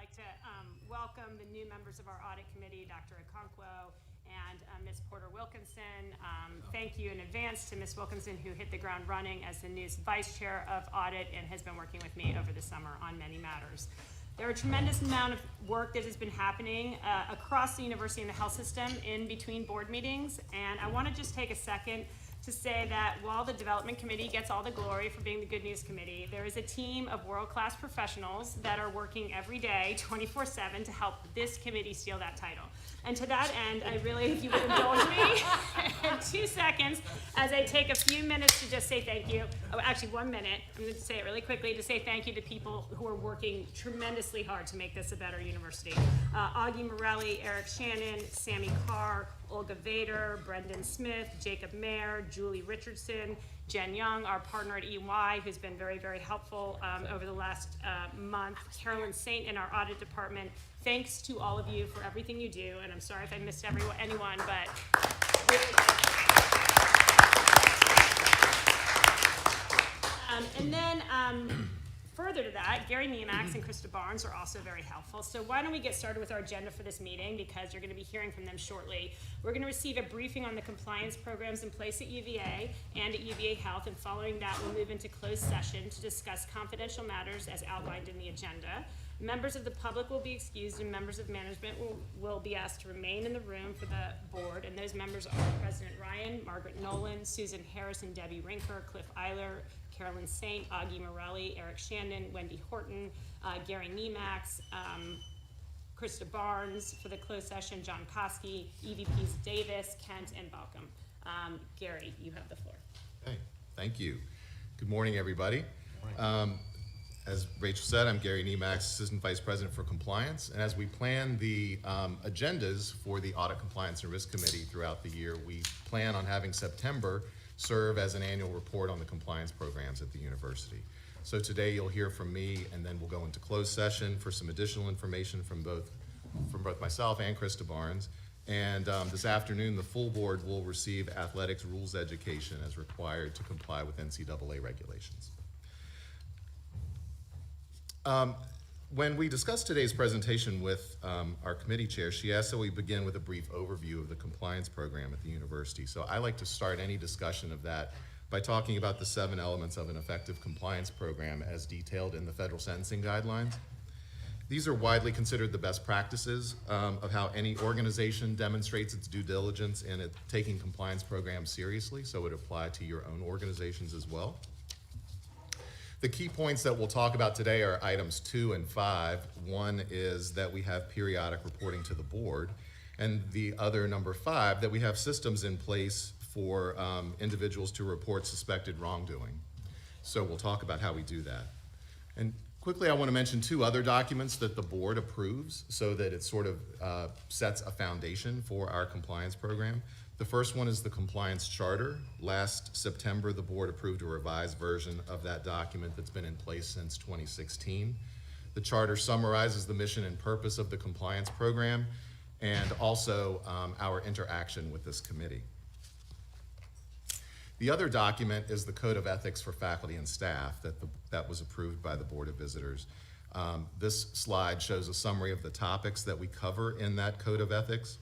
like to welcome the new members of our audit committee, Dr. Okonkwo and Ms. Porter Wilkinson. Thank you in advance to Ms. Wilkinson, who hit the ground running as the new vice chair of audit and has been working with me over the summer on many matters. There are a tremendous amount of work that has been happening across the university and the health system in between board meetings, and I want to just take a second to say that while the development committee gets all the glory for being the good news committee, there is a team of world-class professionals that are working every day 24/7 to help this committee steal that title. And to that end, I really, if you would indulge me in 2 seconds as I take a few minutes to just say thank you. Oh, actually 1 minute. I'm going to say it really quickly to say thank you to people who are working tremendously hard to make this a better university. Augie Morelli, Eric Shannon, Sammy Carr, Olga Vader, Brendan Smith, Jacob Mayer, Julie Richardson, Jen Young, our partner at EY, who's been very, very helpful over the last month, Carolyn Saint in our audit department. Thanks to all of you for everything you do, and I'm sorry if I missed anyone, but and then further to that, Gary Nimax and Krista Barnes are also very helpful. So why don't we get started with our agenda for this meeting, because you're going to be hearing from them shortly. We're going to receive a briefing on the compliance programs in place at UVA and at UVA Health, and following that we'll move into closed session to discuss confidential matters as outlined in the agenda. Members of the public will be excused, and members of management will be asked to remain in the room for the board, and those members are President Ryan, Margaret Nolan, Susan Harrison, Debbie Rinker, Cliff Eiler, Carolyn Saint, Augie Morelli, Eric Shandon, Wendy Horton, Gary Nimax, Krista Barnes for the closed session, John Koski, EVPs Davis, Kent, and Balcom. Gary, you have the floor. Okay, thank you. Good morning, everybody. Good morning. As Rachel said, I'm Gary Nimax, Assistant Vice President for Compliance, and as we plan the agendas for the Audit, Compliance, and Risk Committee throughout the year, we plan on having September serve as an annual report on the compliance programs at the university. So today you'll hear from me, and then we'll go into closed session for some additional information from both myself and Krista Barnes. And this afternoon, the full board will receive athletics rules education as required to comply with NCAA regulations. When we discussed today's presentation with our committee chair, she asked that we begin with a brief overview of the compliance program at the university. So I like to start any discussion of that by talking about the 7 elements of an effective compliance program as detailed in the federal sentencing guidelines. These are widely considered the best practices of how any organization demonstrates its due diligence in taking compliance programs seriously, so it would apply to your own organizations as well. The key points that we'll talk about today are items 2 and 5. One is that we have periodic reporting to the board, and the other, number 5, that we have systems in place for individuals to report suspected wrongdoing. So we'll talk about how we do that. And quickly, I want to mention 2 other documents that the board approves so that it sort of sets a foundation for our compliance program. The first one is the Compliance Charter. Last September, the board approved a revised version of that document that's been in place since 2016. The charter summarizes the mission and purpose of the compliance program and also our interaction with this committee. The other document is the Code of Ethics for Faculty and Staff that was approved by the Board of Visitors. This slide shows a summary of the topics that we cover in that Code of Ethics.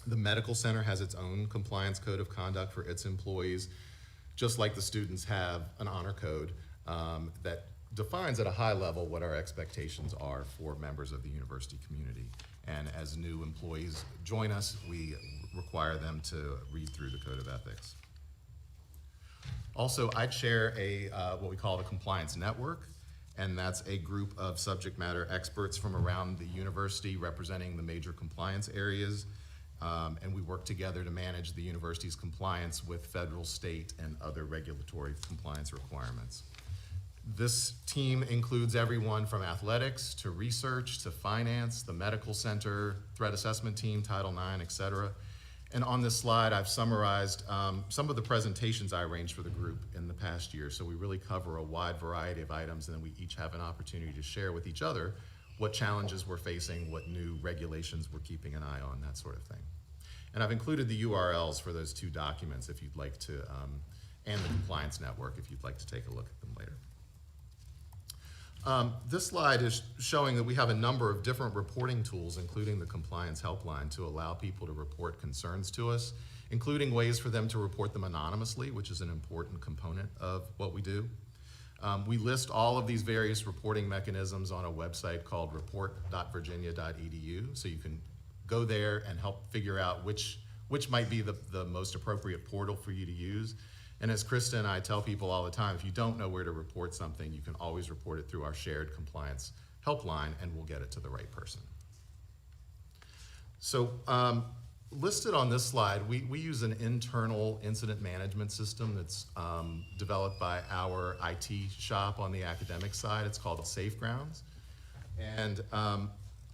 The medical center has its own compliance code of conduct for its employees, just like the students have an honor code that defines at a high level what our expectations are for members of the university community. And as new employees join us, we require them to read through the Code of Ethics. Also, I chair what we call the Compliance Network, and that's a group of subject matter experts from around the university representing the major compliance areas. And we work together to manage the university's compliance with federal, state, and other regulatory compliance requirements. This team includes everyone from athletics to research to finance, the medical center, threat assessment team, Title IX, et cetera. And on this slide, I've summarized some of the presentations I arranged for the group in the past year. So we really cover a wide variety of items, and then we each have an opportunity to share with each other what challenges we're facing, what new regulations we're keeping an eye on, that sort of thing. And I've included the URLs for those 2 documents if you'd like to, and the Compliance Network if you'd like to take a look at them later. This slide is showing that we have a number of different reporting tools, including the compliance helpline, to allow people to report concerns to us, including ways for them to report them anonymously, which is an important component of what we do. We list all of these various reporting mechanisms on a website called report.virginia.edu, so you can go there and help figure out which might be the most appropriate portal for you to use. And as Krista and I tell people all the time, if you don't know where to report something, you can always report it through our shared compliance helpline, and we'll get it to the right person. So listed on this slide, we use an internal incident management system that's developed by our IT shop on the academic side. It's called Safe Grounds. And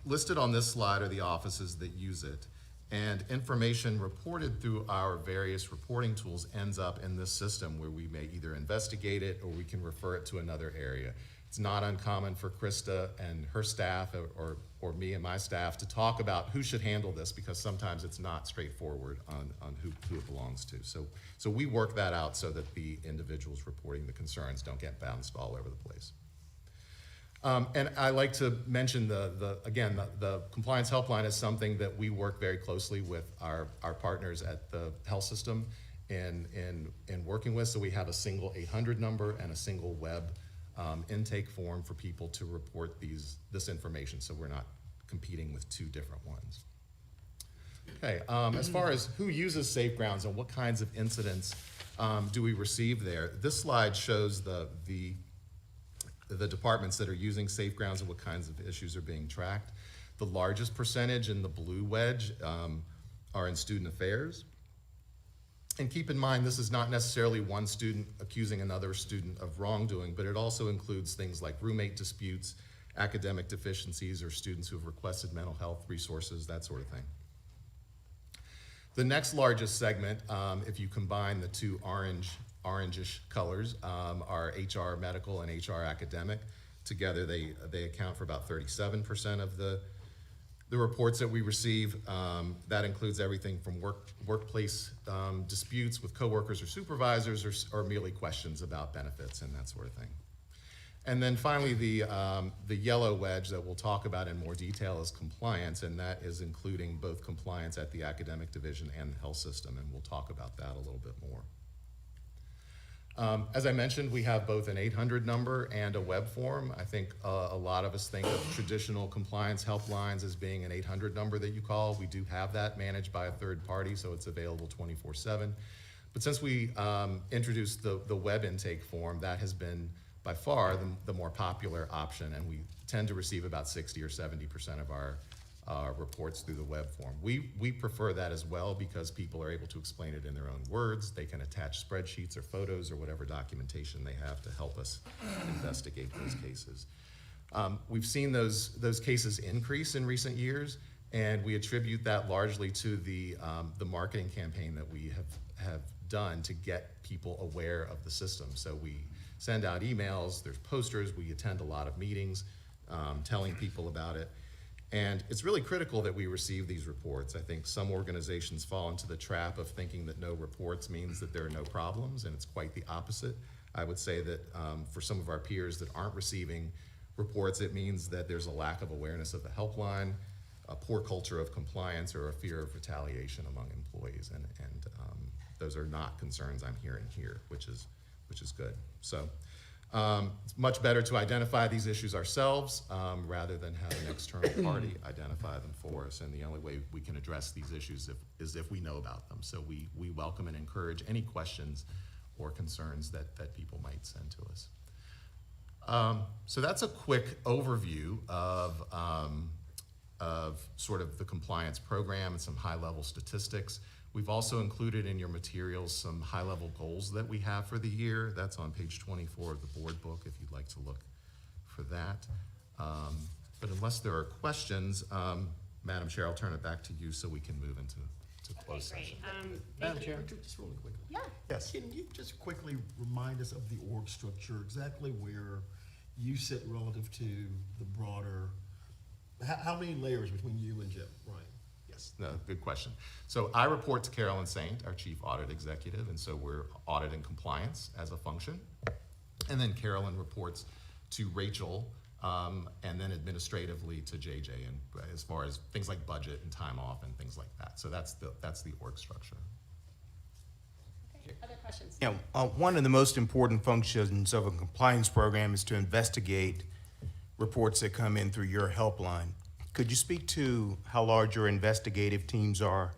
listed on this slide are the offices that use it. And information reported through our various reporting tools ends up in this system where we may either investigate it or we can refer it to another area. It's not uncommon for Krista and her staff or me and my staff to talk about who should handle this, because sometimes it's not straightforward on who it belongs to. So we work that out so that the individuals reporting the concerns don't get bounced all over the place. And I like to mention the compliance helpline is something that we work very closely with our partners at the health system in working with. So we have a single 800 number and a single web intake form for people to report this information, so we're not competing with two different ones. Okay, as far as who uses Safe Grounds and what kinds of incidents do we receive there, this slide shows the departments that are using Safe Grounds and what kinds of issues are being tracked. The largest percentage in the blue wedge are in student affairs. And keep in mind, this is not necessarily one student accusing another student of wrongdoing, but it also includes things like roommate disputes, academic deficiencies, or students who have requested mental health resources, that sort of thing. The next largest segment, if you combine the two orangish colors, are HR medical and HR academic. Together, they account for about 37% of the reports that we receive. That includes everything from workplace disputes with coworkers or supervisors, or merely questions about benefits and that sort of thing. And then finally, the yellow wedge that we'll talk about in more detail is compliance, and that is including both compliance at the academic division and the health system, and we'll talk about that a little bit more. As I mentioned, we have both an 800 number and a web form. I think a lot of us think of traditional compliance helplines as being an 800 number that you call. We do have that managed by a third party, so it's available 24/7. But since we introduced the web intake form, that has been by far the more popular option, and we tend to receive about 60 or 70% of our reports through the web form. We prefer that as well because people are able to explain it in their own words. They can attach spreadsheets or photos or whatever documentation they have to help us investigate those cases. We've seen those cases increase in recent years, and we attribute that largely to the marketing campaign that we have done to get people aware of the system. So we send out emails, there's posters, we attend a lot of meetings telling people about it. And it's really critical that we receive these reports. I think some organizations fall into the trap of thinking that no reports means that there are no problems, and it's quite the opposite. I would say that for some of our peers that aren't receiving reports, it means that there's a lack of awareness of the helpline, a poor culture of compliance, or a fear of retaliation among employees. And those are not concerns I'm hearing here, which is good. So it's much better to identify these issues ourselves rather than have an external party identify them for us. And the only way we can address these issues is if we know about them. So we welcome and encourage any questions or concerns that people might send to us. So that's a quick overview of sort of the compliance program and some high-level statistics. We've also included in your materials some high-level goals that we have for the year. That's on page 24 of the board book if you'd like to look for that. But unless there are questions, Madam Chair, I'll turn it back to you so we can move into closed session. Madam Chair, just really quickly. Yeah. Yes. Can you just quickly remind us of the org structure, exactly where you sit relative to the broader, how many layers between you and Jim, Ryan? Yes, no, good question. So I report to Carolyn Saint, our Chief Audit Executive, and so we're audit and compliance as a function. And then Carolyn reports to Rachel, and then administratively to JJ, and as far as things like budget and time off and things like that. So that's the org structure. Okay, other questions? Yeah, one of the most important functions of a compliance program is to investigate reports that come in through your helpline. Could you speak to how large your investigative teams are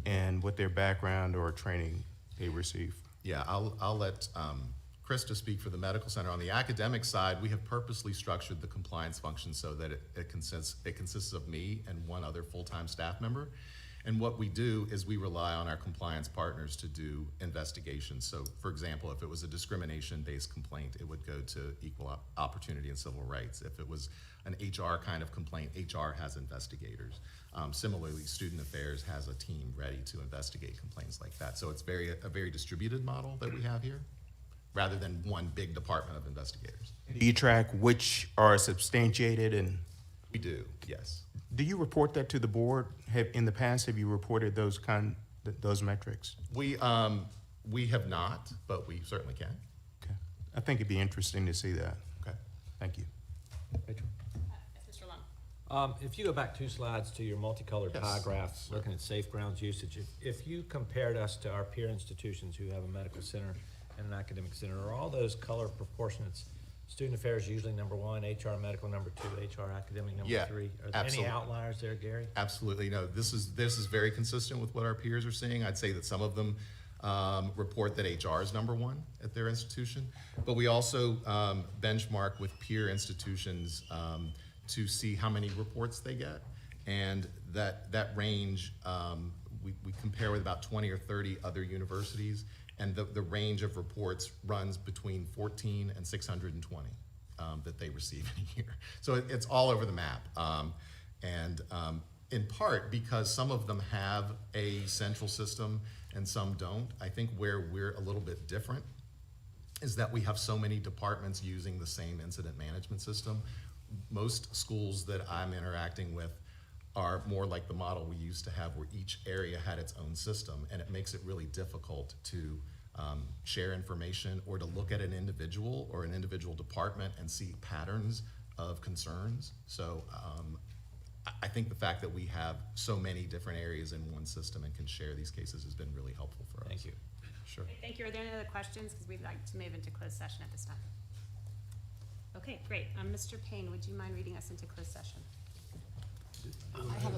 and what their background or training they receive? Yeah, I'll let Krista speak for the medical center. On the academic side, we have purposely structured the compliance function so that it consists of me and one other full-time staff member. And what we do is we rely on our compliance partners to do investigations. So for example, if it was a discrimination-based complaint, it would go to Equal Opportunity and Civil Rights. If it was an HR kind of complaint, HR has investigators. Similarly, Student Affairs has a team ready to investigate complaints like that. So it's a very distributed model that we have here, rather than one big department of investigators. Do you track which are substantiated, and We do, yes. do you report that to the board? In the past, have you reported those metrics? We have not, but we certainly can. Okay. I think it'd be interesting to see that. Okay. Thank you. Rachel? Yes, Mr. Lum. If you go back 2 slides to your multicolored Yes. pie graph, looking at safe grounds usage, if you compared us to our peer institutions who have a medical center and an academic center, are all those color proportionates? Student Affairs usually number 1, HR medical number 2, HR academic number Yeah, 3. Are there any absolutely. outliers there, Gary? Absolutely, no, this is very consistent with what our peers are seeing. I'd say that some of them report that HR is number 1 at their institution, but we also benchmark with peer institutions to see how many reports they get, and that range, we compare with about 20 or 30 other universities, and the range of reports runs between 14 and 620 that they receive in a year. So it's all over the map. In part because some of them have a central system and some don't. I think where we're a little bit different is that we have so many departments using the same incident management system. Most schools that I'm interacting with are more like the model we used to have, where each area had its own system, and it makes it really difficult to share information or to look at an individual or an individual department and see patterns of concerns. So I think the fact that we have so many different areas in one system and can share these cases has been really helpful for us. Thank you. Sure. Thank you. Are there any other questions? Because we'd like to move into closed session at this time. Okay, great. Mr. Payne, would you mind reading us into closed session? I have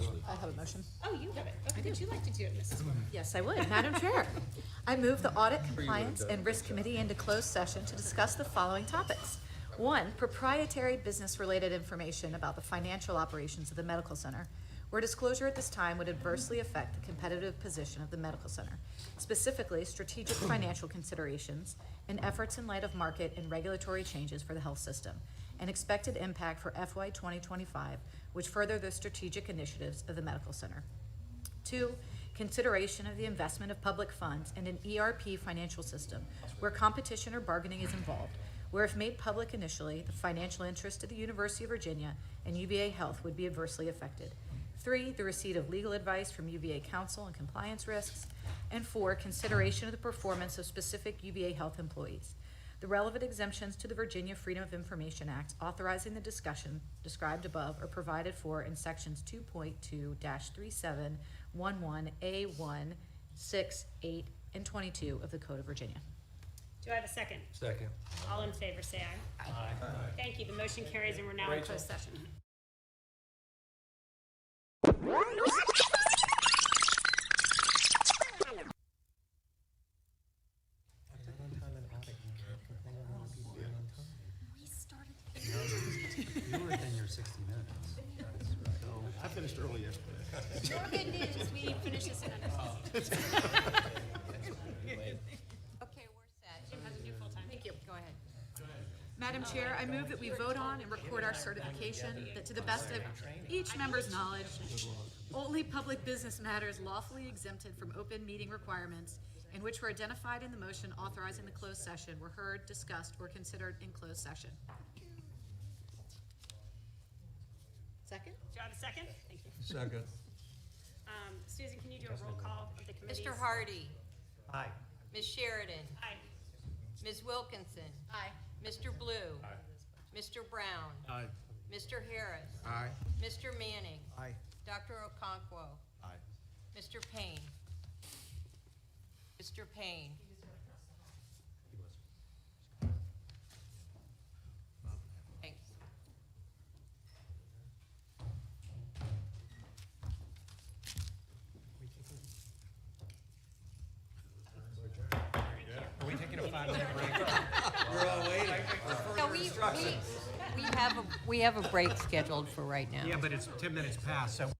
a motion. Oh, you have it. Okay, would you like to do it, Mrs. Wood? Yes, I would. Madam Chair, I move the Audit, Compliance, and Risk Committee into closed session to discuss the following topics. 1, proprietary business-related information about the financial operations of the medical center, where disclosure at this time would adversely affect the competitive position of the medical center, specifically strategic financial considerations and efforts in light of market and regulatory changes for the health system, and expected impact for FY 2025, which further the strategic initiatives of the medical center. 2, consideration of the investment of public funds in an ERP financial system where competition or bargaining is involved, where if made public initially, the financial interest of the University of Virginia and UVA Health would be adversely affected. 3, the receipt of legal advice from UVA counsel and compliance risks. And 4, consideration of the performance of specific UVA Health employees. The relevant exemptions to the Virginia Freedom of Information Act authorizing the discussion described above are provided for in sections 2.2-3711A1, 6, 8, and 22 of the Code of Virginia. Do I have a second? Second. All in favor, say aye. Aye. Thank you. The motion carries, and we're now in Rachel. closed session. You were within your 60 minutes. I finished early yesterday. More good news, we finished this in under 60. Okay, we're set. Jim has a new full-time. Thank you. Go ahead. Madam Chair, I move that we vote on and record our certification that to the best of each member's knowledge, only public business matters lawfully exempted from open meeting requirements and which were identified in the motion authorizing the closed session were heard, discussed, or considered in closed session. Second? Do I have a second? Thank you. Second. Susan, can you do a roll call of the committees? Mr. Hardy, Aye. Ms. Sheridan, Aye. Ms. Wilkinson, Aye. Mr. Blue, Mr. Brown. Aye. Mr. Harris. Aye. Mr. Manning. Aye. Dr. Okonkwo. Aye. Mr. Payne. Mr. Payne. Thanks. Are we taking a 5-minute break? No, we have a break scheduled for right now. Yeah, but it's 10 minutes past, so